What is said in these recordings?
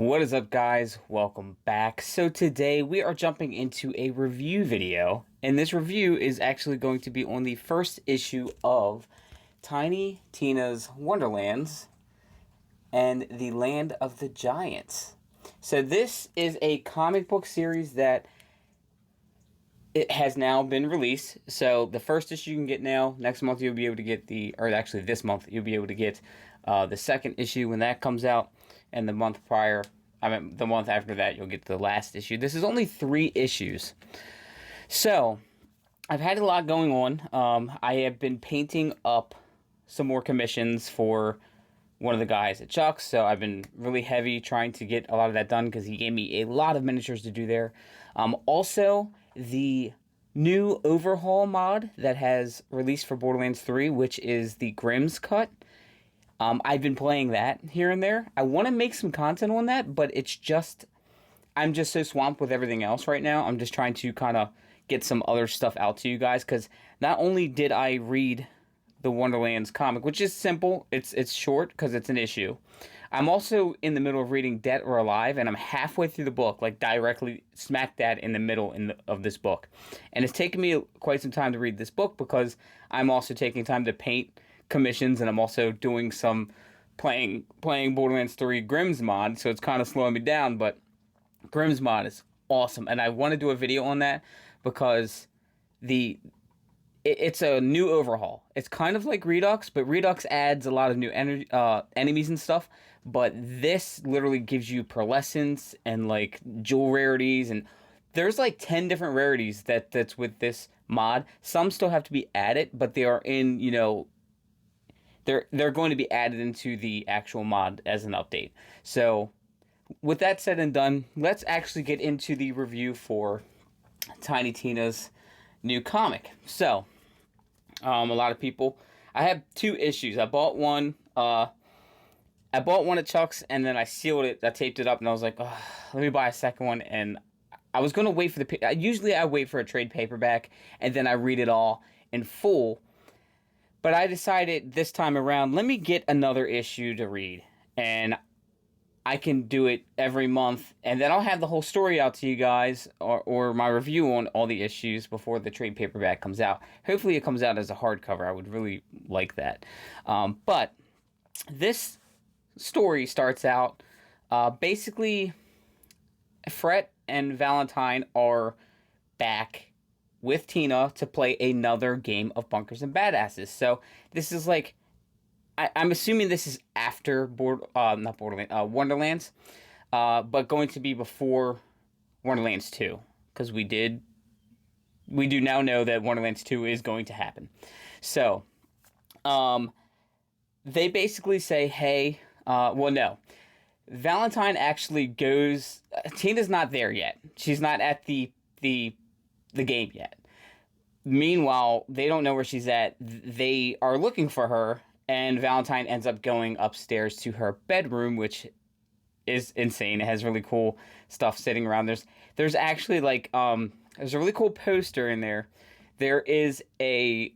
What is up, guys? Welcome back. So today we are jumping into a review video, and this review is actually going to be on the first issue of Tiny Tina's Wonderlands and the Land of the Giants. So this is a comic book series that it has now been released. So the first issue you can get now. Next month you'll be able to get actually this month you'll be able to get the second issue when that comes out. And the month the month after that, you'll get the last issue. This is only 3 issues. So I've had a lot going on. I have been painting up some more commissions for one of the guys at Chuck's. So I've been really heavy trying to get a lot of that done because he gave me a lot of miniatures to do there. Also, the new overhaul mod that has released for Borderlands 3, which is the Grimm's cut. I've been playing that here and there. I want to make some content on that, but I'm just so swamped with everything else right now. I'm just trying to kind of get some other stuff out to you guys, because not only did I read the Wonderlands comic, which is simple, it's short because it's an issue. I'm also in the middle of reading Dead or Alive, and I'm halfway through the book, like directly smack dab in the middle of this book. And it's taken me quite some time to read this book because I'm also taking time to paint commissions, and I'm also doing some playing Borderlands 3 Grimm's mod, so it's kind of slowing me down. But Grimm's mod is awesome, and I want to do a video on that because it's a new overhaul. It's kind of like Redux, but Redux adds a lot of new enemies and stuff, but this literally gives you pearlescence and like jewel rarities, and there's like 10 different rarities that's with this mod. Some still have to be added, but they are in, they're going to be added into the actual mod as an update. So with that said and done, let's actually get into the review for Tiny Tina's new comic. So a lot of people, I have 2 issues. I bought one at Chuck's, and then I sealed it, I taped it up, and I was like, oh, let me buy a second one. And I was going to wait for usually I wait for a trade paperback and then I read it all in full. But I decided this time around, let me get another issue to read. And I can do it every month. And then I'll have the whole story out to you guys, or my review on all the issues before the trade paperback comes out. Hopefully it comes out as a hardcover. I would really like that. But this story starts out, basically, Fret and Valentine are back with Tina to play another game of Bunkers and Badasses. So this is like, I'm assuming this is after Wonderlands, but going to be before Wonderlands 2, because we do now know that Wonderlands 2 is going to happen. So they basically say, hey, well, no. Valentine actually goes, Tina's not there yet. She's not at the game yet. Meanwhile, they don't know where she's at. They are looking for her, and Valentine ends up going upstairs to her bedroom, which is insane. It has really cool stuff sitting around. There's actually like there's a really cool poster in there. There is a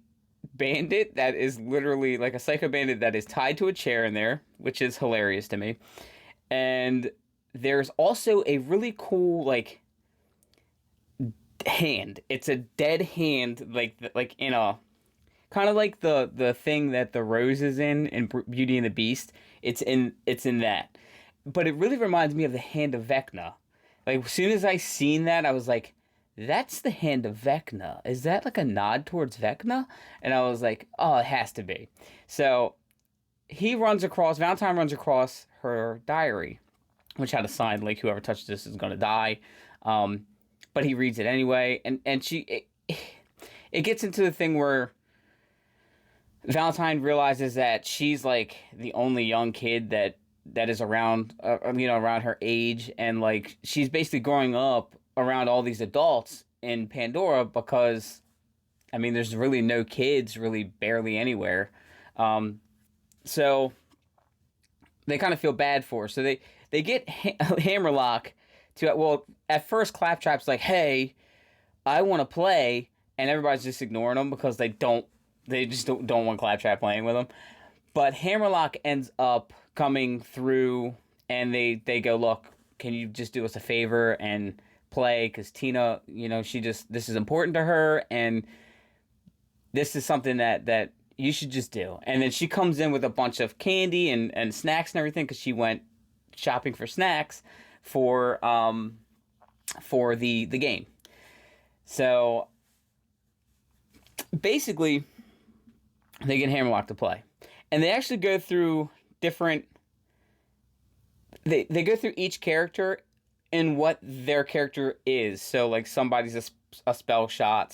bandit that is literally like a psycho bandit that is tied to a chair in there, which is hilarious to me. And there's also a really cool like hand. It's a dead hand, like in a kind of like the thing that the rose is in Beauty and the Beast. It's in that, but it really reminds me of the hand of Vecna. Like as soon as I seen that, I was like, that's the hand of Vecna. Is that like a nod towards Vecna? And I was like, oh, it has to be. So Valentine runs across her diary, which had a sign like, whoever touches this is gonna die. But he reads it anyway, and it gets into the thing where Valentine realizes that she's like the only young kid that is around, around her age, and like she's basically growing up around all these adults in Pandora because, I mean, there's really no kids really barely anywhere, so they kind of feel bad for her. So they get Hammerlock to, well, at first Claptrap's like, hey, I want to play, and everybody's just ignoring them because they just don't want Claptrap playing with them. But Hammerlock ends up coming through, and they go, look, can you just do us a favor and play? Because Tina, you know, this is important to her, and this is something that you should just do. And then she comes in with a bunch of candy and snacks and everything because she went shopping for snacks for the game. So basically, they get Hammerlock to play, and they actually go through different. They go through each character and what their character is. So like somebody's a spell shot,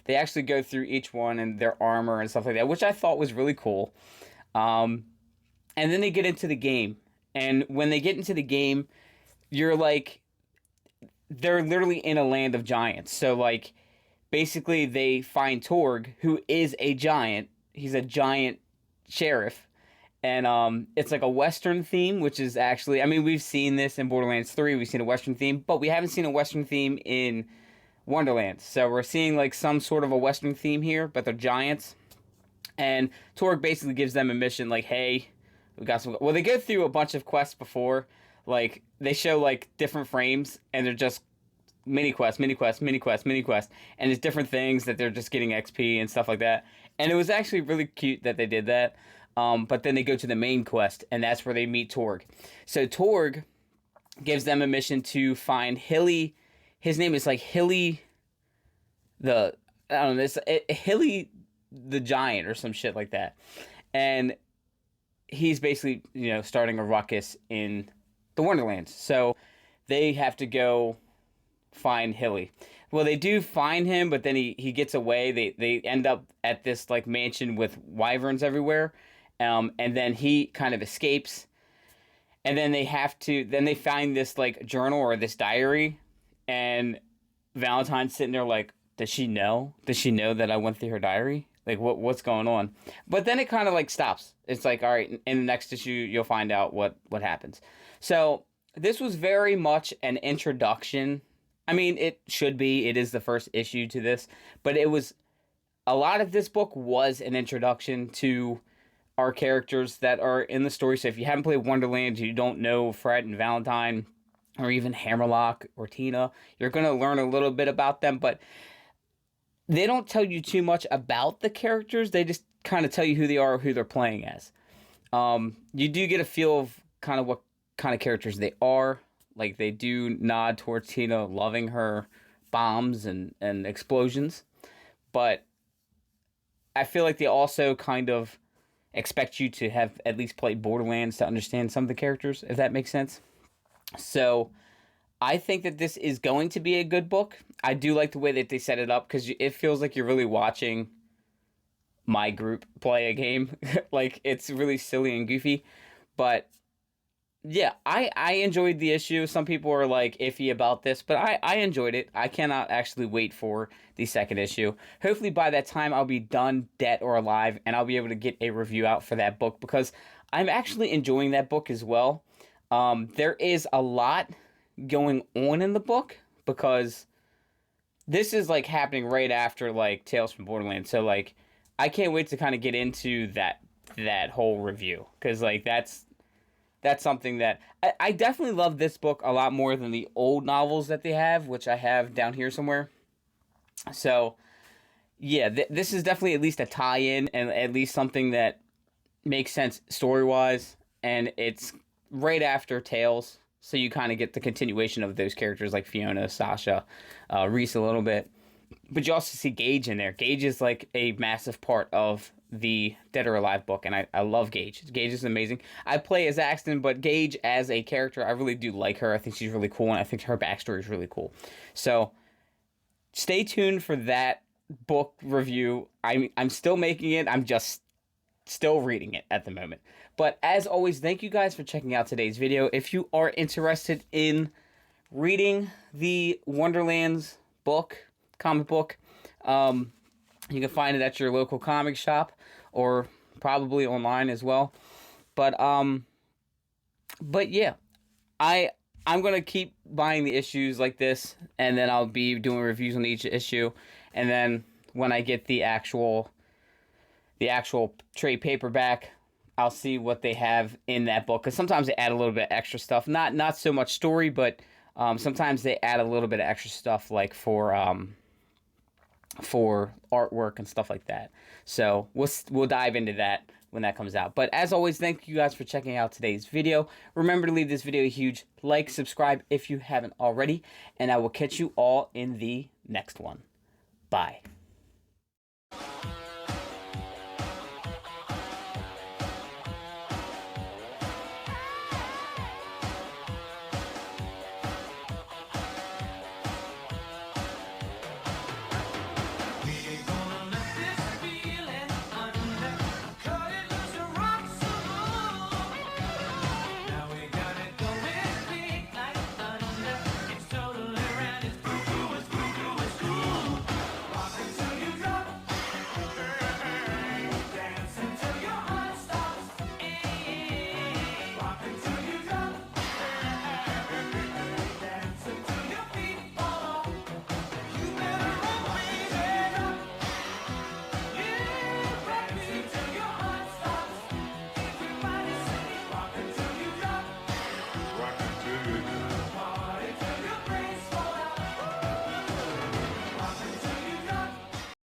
they actually go through each one and their armor and stuff like that, which I thought was really cool. And then they get into the game, and when they get into the game, you're like, they're literally in a land of giants. So like, basically they find Torg, who is a giant. He's a giant sheriff. And it's like a Western theme, which is actually, I mean, we've seen this in Borderlands 3. We've seen a Western theme, but we haven't seen a Western theme in Wonderlands. So we're seeing like some sort of a Western theme here, but they're giants. And Torg basically gives them a mission like, hey, we got some... Well, they go through a bunch of quests before. Like, they show like different frames, and they're just mini quests. And it's different things that they're just getting XP and stuff like that. And it was actually really cute that they did that. But then they go to the main quest, and that's where they meet Torg. So Torg gives them a mission to find Hilly. His name is like Hilly Hilly the Giant or some shit like that. And he's basically, you know, starting a ruckus in the Wonderlands. So they have to go find Hilly. Well, they do find him, but then he gets away. They end up at this like mansion with wyverns everywhere. And then he kind of escapes, and then they find this like journal or this diary, and Valentine's sitting there like, does she know that I went through her diary? Like, what's going on? But then it kind of like stops. It's like, all right, in the next issue you'll find out what happens. So this was very much an introduction. I mean, it is the first issue to this, but a lot of this book was an introduction to our characters that are in the story. So if you haven't played Wonderlands, you don't know Fred and Valentine, or even Hammerlock or Tina, you're going to learn a little bit about them, but they don't tell you too much about the characters. They just kind of tell you who they are, who they're playing as. You do get a feel of kind of what kind of characters they are. Like, they do nod towards Tina loving her bombs and explosions, but I feel like they also kind of expect you to have at least played Borderlands to understand some of the characters, if that makes sense. So I think that this is going to be a good book. I do like the way that they set it up, because it feels like you're really watching my group play a game. Like, it's really silly and goofy. But yeah, I enjoyed the issue. Some people are like iffy about this, but I enjoyed it. I cannot actually wait for the second issue. Hopefully by that time I'll be done, dead or alive, and I'll be able to get a review out for that book, because I'm actually enjoying that book as well. There is a lot going on in the book, because this is like happening right after like Tales from Borderlands. So like, I can't wait to kind of get into that whole review, because like that's something that I definitely love this book a lot more than the old novels that they have, which I have down here somewhere. So yeah, this is definitely at least a tie-in, and at least something that makes sense story-wise, and it's right after Tales, so you kind of get the continuation of those characters like Fiona, Sasha, Reese a little bit. But you also see Gage in there. Gage is like a massive part of the Dead or Alive book, and I love Gage. Gage is amazing. I play as Axton, but Gage as a character, I really do like her. I think she's really cool, and I think her backstory is really cool. So stay tuned for that book review. I'm still making it. I'm just still reading it at the moment. But as always, thank you guys for checking out today's video. If you are interested in reading the Wonderlands book, comic book, you can find it at your local comic shop, or probably online as well. But yeah, I'm gonna keep buying the issues like this, and then I'll be doing reviews on each issue, and then when I get the actual trade paperback, I'll see what they have in that book, because sometimes they add a little bit of extra stuff. Not so much story, but sometimes they add a little bit of extra stuff, like for artwork and stuff like that. So we'll dive into that when that comes out. But as always, thank you guys for checking out today's video. Remember to leave this video a huge like, subscribe if you haven't already, and I will catch you all in the next one. Bye.